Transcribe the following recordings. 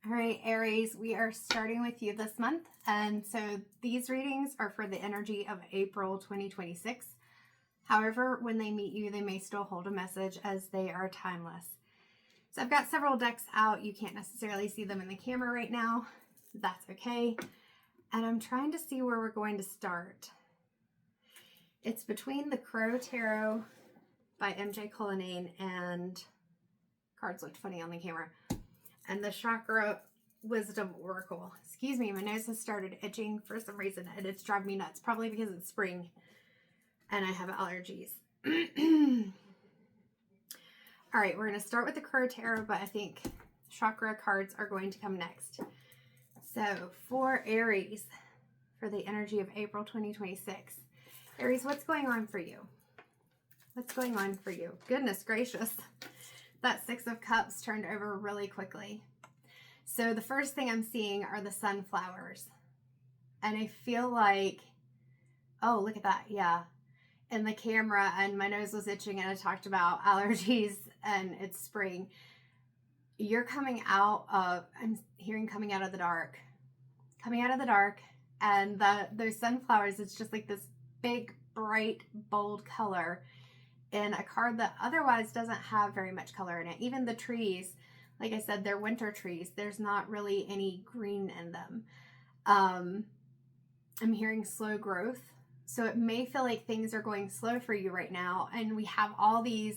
All right, Aries, we are starting with you this month. And so these readings are for the energy of April 2026. However, when they meet you, they may still hold a message as they are timeless. So I've got several decks out. You can't necessarily see them in the camera right now. That's okay. And I'm trying to see where we're going to start. It's between the Crow Tarot by MJ Cullinane and cards looked funny on the camera. And the Chakra Wisdom Oracle. Excuse me, my nose has started itching for some reason and it's driving me nuts. Probably because it's spring and I have allergies. All right, we're going to start with the Crow Tarot, but I think Chakra cards are going to come next. So for Aries, for the energy of April 2026. Aries, what's going on for you? What's going on for you? Goodness gracious. That Six of Cups turned over really quickly. So the first thing I'm seeing are the sunflowers. And I feel like, oh, look at that. Yeah. In the camera, and my nose was itching and I talked about allergies and it's spring. You're coming out of, I'm hearing coming out of the dark. Coming out of the dark. And those sunflowers, it's just like this big, bright, bold color in a card that otherwise doesn't have very much color in it. Even the trees, like I said, they're winter trees. There's not really any green in them. I'm hearing slow growth. So it may feel like things are going slow for you right now. And we have all these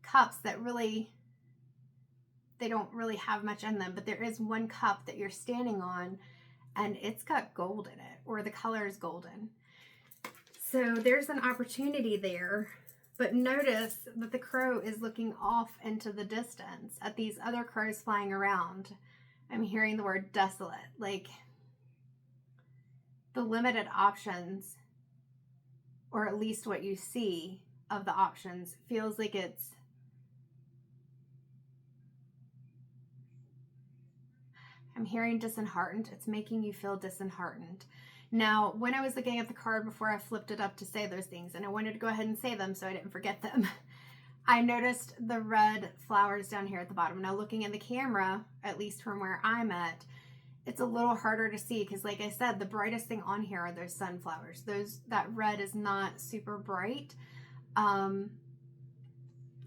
cups that really, they don't really have much in them. But there is one cup that you're standing on and it's got gold in it, or the color is golden. So there's an opportunity there. But notice that the crow is looking off into the distance at these other crows flying around. I'm hearing the word desolate, like the limited options, or at least what you see of the options, feels like it's I'm hearing disheartened. It's making you feel disheartened. Now, when I was looking at the card before I flipped it up to say those things, and I wanted to go ahead and say them so I didn't forget them, I noticed the red flowers down here at the bottom. Now, looking in the camera, at least from where I'm at, it's a little harder to see because, like I said, the brightest thing on here are those sunflowers. That red is not super bright.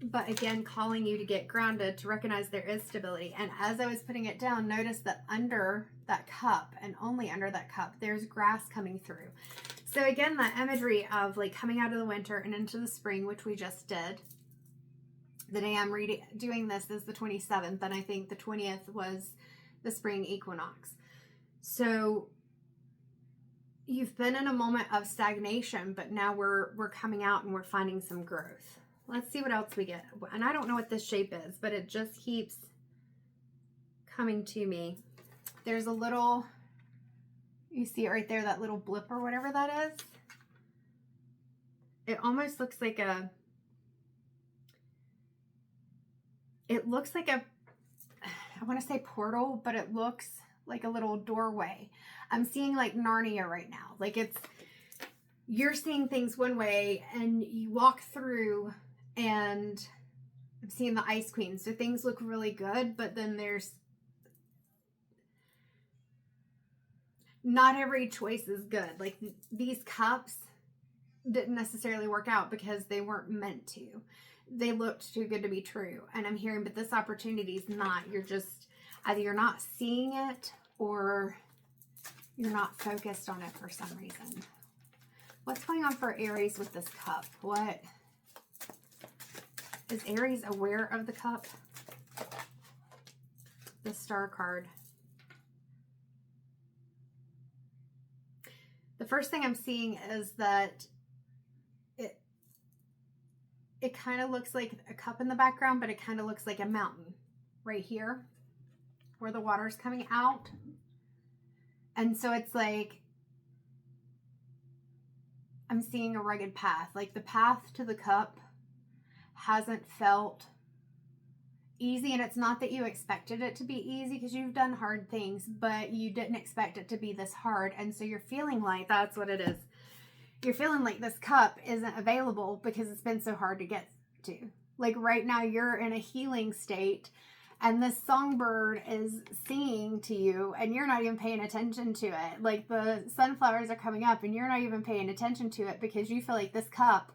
But again, calling you to get grounded, to recognize there is stability. And as I was putting it down, notice that under that cup, and only under that cup, there's grass coming through. So again, that imagery of like coming out of the winter and into the spring, which we just did. The day I'm doing this is the 27th, and I think the 20th was the spring equinox. So you've been in a moment of stagnation, but now we're coming out and we're finding some growth. Let's see what else we get. And I don't know what this shape is, but it just keeps coming to me. There's a little, you see it right there, that little blip or whatever that is. It almost looks like it looks like I want to say portal, but it looks like a little doorway. I'm seeing like Narnia right now. Like you're seeing things one way and you walk through, and I'm seeing the Ice Queen. So things look really good, but then there's not every choice is good. Like these cups didn't necessarily work out because they weren't meant to. They looked too good to be true. And I'm hearing, but this opportunity is not. You're just, either you're not seeing it or you're not focused on it for some reason. What's going on for Aries with this cup? What? Is Aries aware of the cup? The Star card. The first thing I'm seeing is that it kind of looks like a cup in the background, but it kind of looks like a mountain right here where the water's coming out. And so it's like I'm seeing a rugged path. Like the path to the cup hasn't felt easy, and it's not that you expected it to be easy because you've done hard things, but you didn't expect it to be this hard. And so you're feeling like that's what it is. You're feeling like this cup isn't available because it's been so hard to get to. Like right now you're in a healing state And this songbird is singing to you and you're not even paying attention to it. Like the sunflowers are coming up and you're not even paying attention to it because you feel like this cup,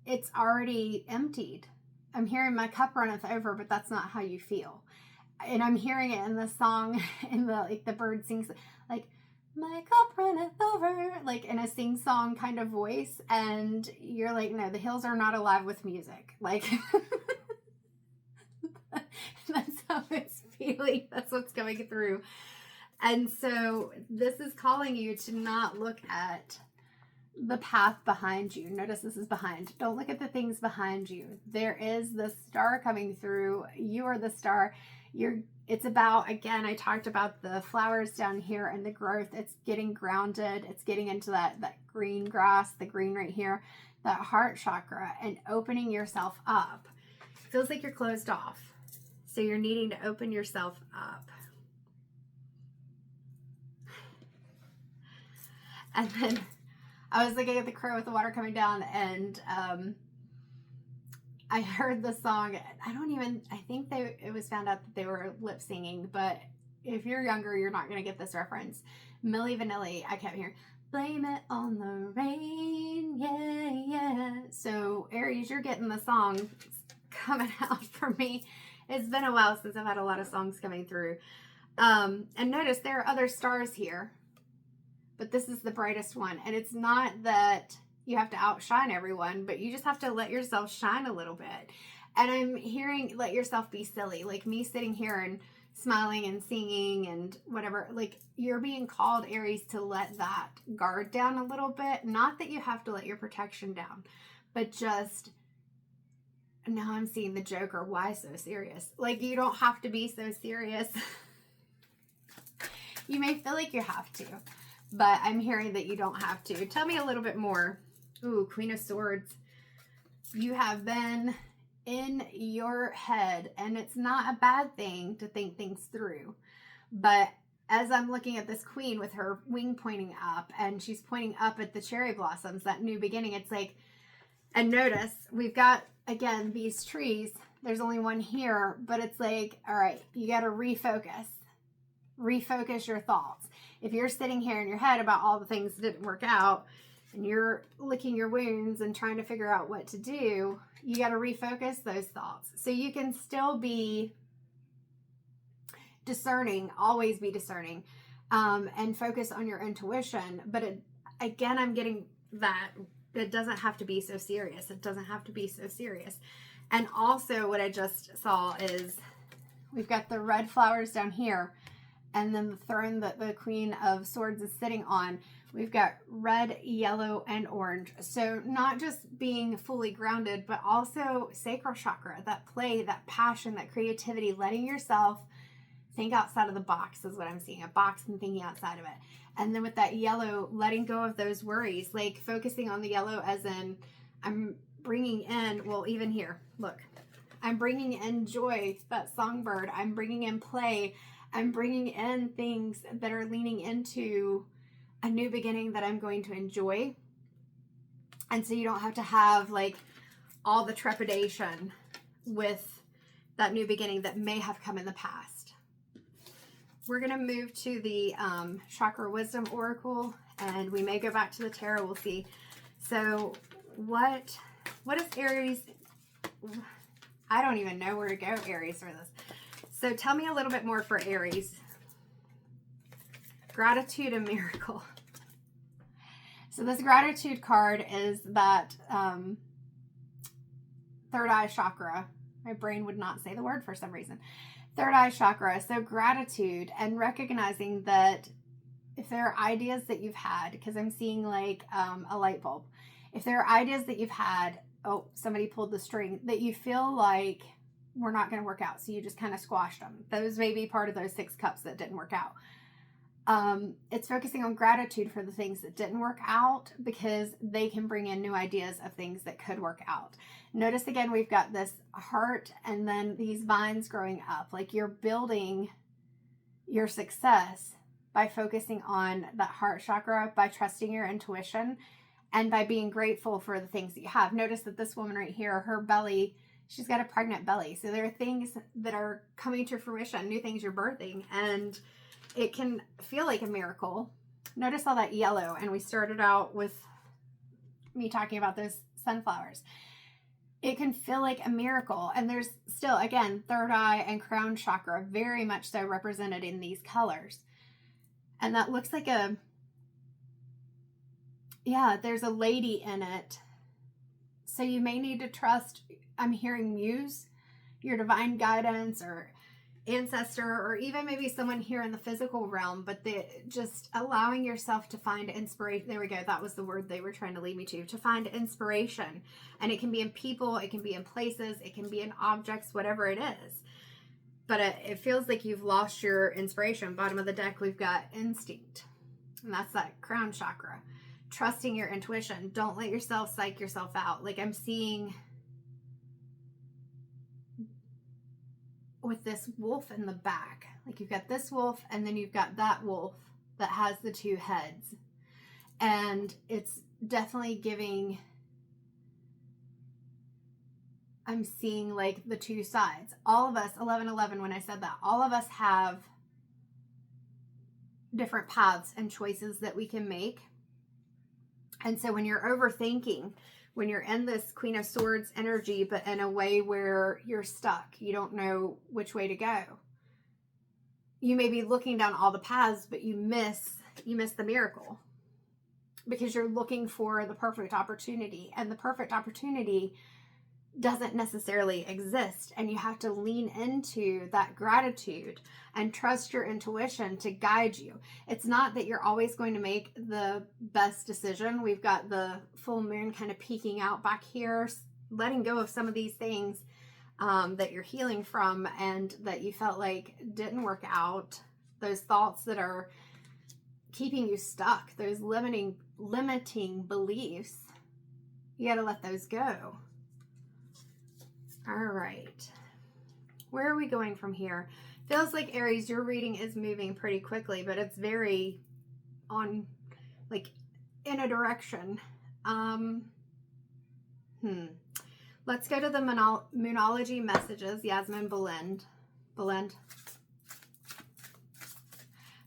it's already emptied. I'm hearing my cup runneth over, but that's not how you feel. And I'm hearing it in the song, in the, like the bird sings like, my cup runneth over, like in a sing-song kind of voice. And you're like, no, the hills are not alive with music. Like, that's how it's feeling. That's what's coming through. And so this is calling you to not look at the path behind you. Notice this is behind. Don't look at the things behind you. There is the star coming through. You are the star. It's about, again, I talked about the flowers down here and the growth. It's getting grounded. It's getting into that green grass, the green right here, that heart chakra, and opening yourself up. Feels like you're closed off. So you're needing to open yourself up. And then I was looking at the crow with the water coming down, and I heard the song. I think it was found out that they were lip singing, but if you're younger, you're not going to get this reference. Milli Vanilli, I kept hearing, blame it on the rain, yeah, yeah. So Aries, you're getting the song coming out for me. It's been a while since I've had a lot of songs coming through. And notice there are other stars here, but this is the brightest one. And it's not that you have to outshine everyone, but you just have to let yourself shine a little bit. And I'm hearing, let yourself be silly. Like me sitting here and smiling and singing and whatever. Like you're being called, Aries, to let that guard down a little bit. Not that you have to let your protection down, but just, now I'm seeing the Joker. Why so serious? Like you don't have to be so serious. You may feel like you have to, but I'm hearing that you don't have to. Tell me a little bit more. Ooh, Queen of Swords. You have been in your head, and it's not a bad thing to think things through. But as I'm looking at this queen with her wing pointing up, and she's pointing up at the cherry blossoms, that new beginning, it's like, and notice we've got, again, these trees. There's only one here, but it's like, all right, you got to refocus your thoughts. If you're sitting here in your head about all the things that didn't work out and you're licking your wounds and trying to figure out what to do, you got to refocus those thoughts. So you can still be discerning, always be discerning, and focus on your intuition. But again, I'm getting that it doesn't have to be so serious. It doesn't have to be so serious. And also what I just saw is we've got the red flowers down here, and then the throne that the Queen of Swords is sitting on, we've got red, yellow, and orange. So not just being fully grounded, but also sacral chakra, that play, that passion, that creativity, letting yourself think outside of the box is what I'm seeing, a box and thinking outside of it. And then with that yellow, letting go of those worries, like focusing on the yellow as in I'm bringing in, well, even here, look, I'm bringing in joy, that songbird. I'm bringing in play. I'm bringing in things that are leaning into a new beginning that I'm going to enjoy. And so you don't have to have like all the trepidation with that new beginning that may have come in the past. We're going to move to the Chakra Wisdom Oracle, and we may go back to the tarot. We'll see. So what is Aries? I don't even know where to go, Aries, for this. So tell me a little bit more for Aries. Gratitude and miracle. So this gratitude card is that third eye chakra. My brain would not say the word for some reason. Third eye chakra. So gratitude and recognizing that if there are ideas that you've had, because I'm seeing like a light bulb. If there are ideas that you've had, oh, somebody pulled the string, that you feel like were not going to work out, so you just kind of squashed them. Those may be part of those 6 cups that didn't work out. It's focusing on gratitude for the things that didn't work out, because they can bring in new ideas of things that could work out. Notice again, we've got this heart and then these vines growing up. Like you're building your success by focusing on that heart chakra, by trusting your intuition, and by being grateful for the things that you have. Notice that this woman right here, her belly, she's got a pregnant belly. So there are things that are coming to fruition, new things you're birthing, and it can feel like a miracle. Notice all that yellow, and we started out with me talking about those sunflowers. It can feel like a miracle, and there's still, again, third eye and crown chakra very much so represented in these colors. And that looks like a, yeah, there's a lady in it. So you may need to trust, I'm hearing muse, your divine guidance or ancestor, or even maybe someone here in the physical realm, but just allowing yourself to find inspiration. There we go. That was the word they were trying to lead me to find inspiration. And it can be in people, it can be in places, it can be in objects, whatever it is. But it feels like you've lost your inspiration. Bottom of the deck, we've got instinct. And that's that crown chakra. Trusting your intuition. Don't let yourself psych yourself out. Like I'm seeing with this wolf in the back. Like you've got this wolf and then you've got that wolf that has the two heads. And it's definitely giving, I'm seeing like the two sides. All of us, 11:11 when I said that, all of us have different paths and choices that we can make. And so when you're overthinking, when you're in this Queen of Swords energy, but in a way where you're stuck, you don't know which way to go. You may be looking down all the paths, but you miss the miracle because you're looking for the perfect opportunity, and the perfect opportunity doesn't necessarily exist, and you have to lean into that gratitude and trust your intuition to guide you. It's not that you're always going to make the best decision. We've got the full moon kind of peeking out back here, letting go of some of these things that you're healing from and that you felt like didn't work out. Those thoughts that are keeping you stuck, those limiting beliefs, you got to let those go. All right. Where are we going from here? Feels like, Aries, your reading is moving pretty quickly, but it's very on, like, in a direction. Let's go to the Moonology messages. Yasmin Belend.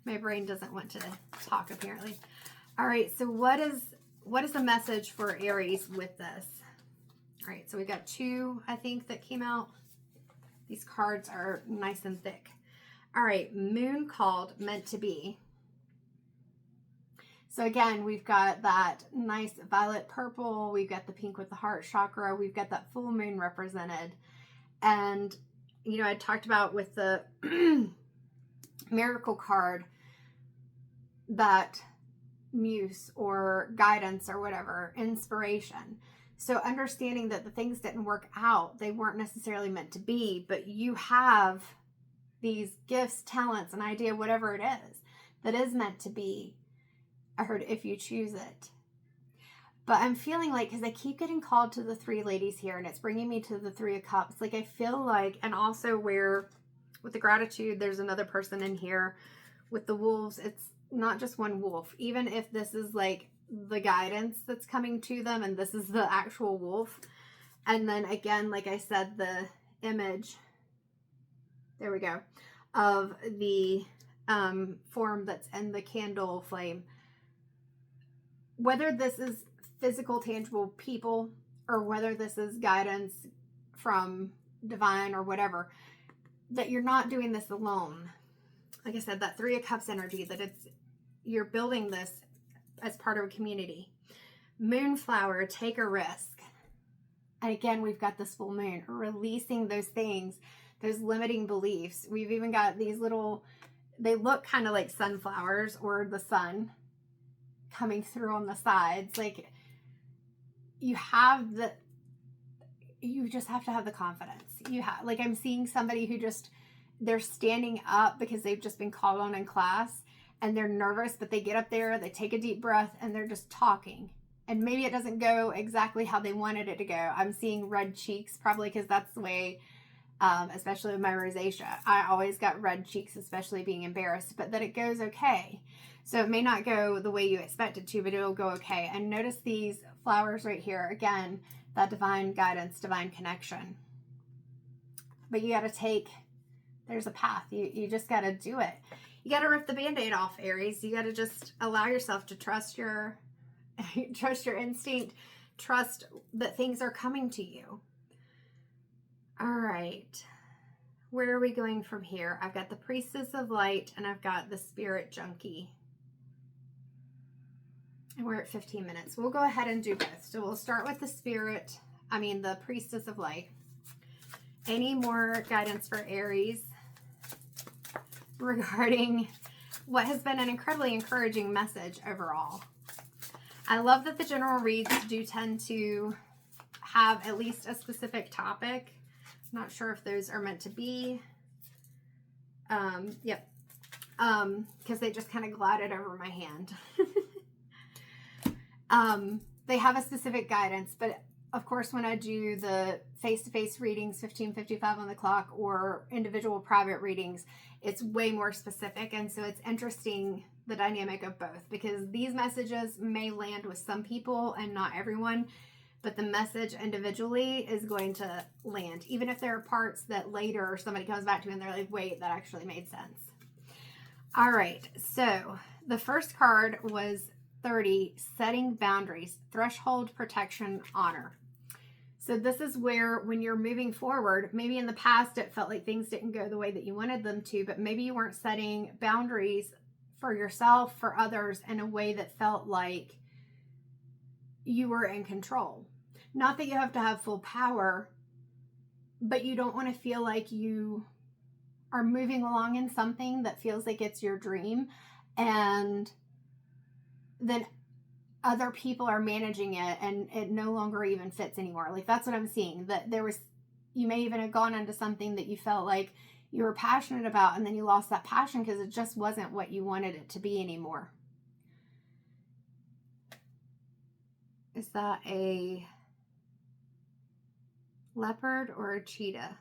My brain doesn't want to talk, apparently. All right, so what is the message for Aries with this? All right, so we got two, I think, that came out. These cards are nice and thick. All right, moon called, meant to be. So again, we've got that nice violet purple. We've got the pink with the heart chakra. We've got that full moon represented. And, you know, I talked about with the miracle card, that muse or guidance or whatever, inspiration. So understanding that the things didn't work out, they weren't necessarily meant to be, but you have these gifts, talents, an idea, whatever it is, that is meant to be. I heard if you choose it. But I'm feeling like, because I keep getting called to the three ladies here, and it's bringing me to the Three of Cups. Like I feel like, and also where with the gratitude, there's another person in here. With the wolves, it's not just one wolf. Even if this is like the guidance that's coming to them and this is the actual wolf, and then again, like I said, the image, there we go, of the form that's in the candle flame. Whether this is physical tangible people or whether this is guidance from divine or whatever, that you're not doing this alone. Like I said, that Three of Cups energy, that you're building this as part of a community. Moonflower, take a risk. And again, we've got this full moon, releasing those things, those limiting beliefs. We've even got these little, they look kind of like sunflowers or the sun coming through on the sides. Like you just have to have the confidence. Like I'm seeing somebody who they're standing up because they've just been called on in class. And they're nervous, but they get up there, they take a deep breath, and they're just talking. And maybe it doesn't go exactly how they wanted it to go. I'm seeing red cheeks, probably because that's the way, especially with my rosacea. I always got red cheeks, especially being embarrassed, but that it goes okay. So it may not go the way you expect it to, but it'll go okay. And notice these flowers right here. Again, that divine guidance, divine connection. but you got to take, there's a path. You just got to do it. You got to rip the Band-Aid off, Aries. You got to just allow yourself to trust your instinct, trust that things are coming to you. All right. Where are we going from here? I've got the Priestess of Light and I've got the Spirit Junkie. And we're at 15 minutes. We'll go ahead and do both. So we'll start with the Priestess of Light. Any more guidance for Aries regarding what has been an incredibly encouraging message overall? I love that the general reads do tend to have at least a specific topic. I'm not sure if those are meant to be. Yep. Because they just kind of glided over my hand. They have a specific guidance, but of course, when I do the face-to-face readings, 15:55 on the clock, or individual private readings, it's way more specific. And so it's interesting, the dynamic of both, because these messages may land with some people and not everyone, but the message individually is going to land, even if there are parts that later somebody comes back to me and they're like, wait, that actually made sense. All right, so the first card was 30, setting boundaries, threshold, protection, honor. So this is where, when you're moving forward, maybe in the past it felt like things didn't go the way that you wanted them to, but maybe you weren't setting boundaries for yourself, for others, in a way that felt like you were in control. Not that you have to have full power, but you don't want to feel like you are moving along in something that feels like it's your dream, and then other people are managing it and it no longer even fits anymore. Like, that's what I'm seeing, that you may even have gone into something that you felt like you were passionate about, and then you lost that passion because it just wasn't what you wanted it to be anymore. Is that a leopard or a cheetah?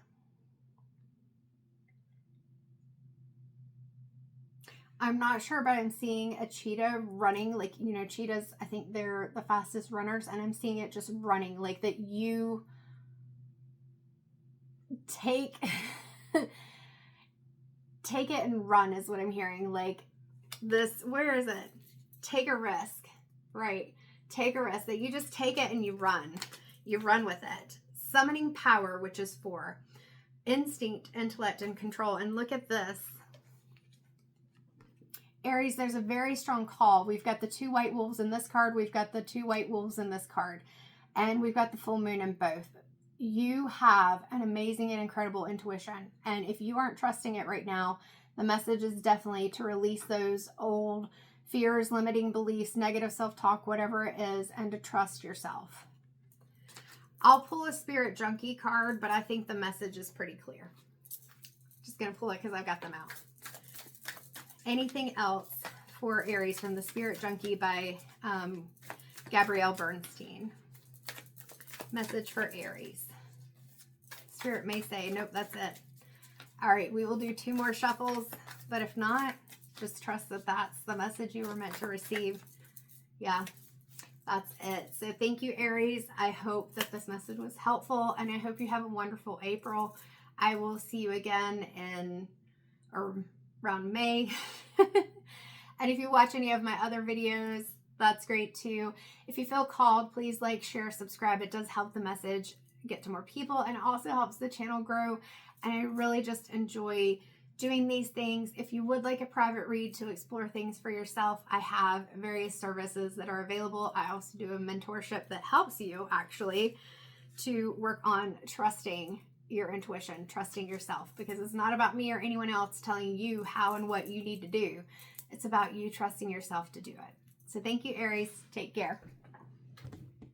I'm not sure, but I'm seeing a cheetah running. Like, cheetahs, I think they're the fastest runners, and I'm seeing it just running, like that you take take it and run is what I'm hearing. Like this, where is it? Take a risk, right? Take a risk, that you just take it and you run with it. Summoning power, which is 4, instinct, intellect, and control. And look at this, Aries, there's a very strong call. We've got the 2 white wolves in this card. We've got the 2 white wolves in this card. And we've got the full moon in both. You have an amazing and incredible intuition. And if you aren't trusting it right now, the message is definitely to release those old fears, limiting beliefs, negative self-talk, whatever it is, and to trust yourself. I'll pull a Spirit Junkie card, but I think the message is pretty clear. Just going to pull it because I've got them out. Anything else for Aries from the Spirit Junkie by Gabrielle Bernstein? Message for Aries. Spirit may say, nope, that's it. All right, we will do 2 more shuffles, but if not, just trust that that's the message you were meant to receive. Yeah, that's it. So thank you, Aries. I hope that this message was helpful, and I hope you have a wonderful April. I will see you again around May. And if you watch any of my other videos, that's great too. If you feel called, please like, share, subscribe. It does help the message get to more people, and it also helps the channel grow. And I really just enjoy doing these things. If you would like a private read to explore things for yourself, I have various services that are available. I also do a mentorship that helps you actually to work on trusting your intuition, trusting yourself, because it's not about me or anyone else telling you how and what you need to do. It's about you trusting yourself to do it. So thank you, Aries. Take care.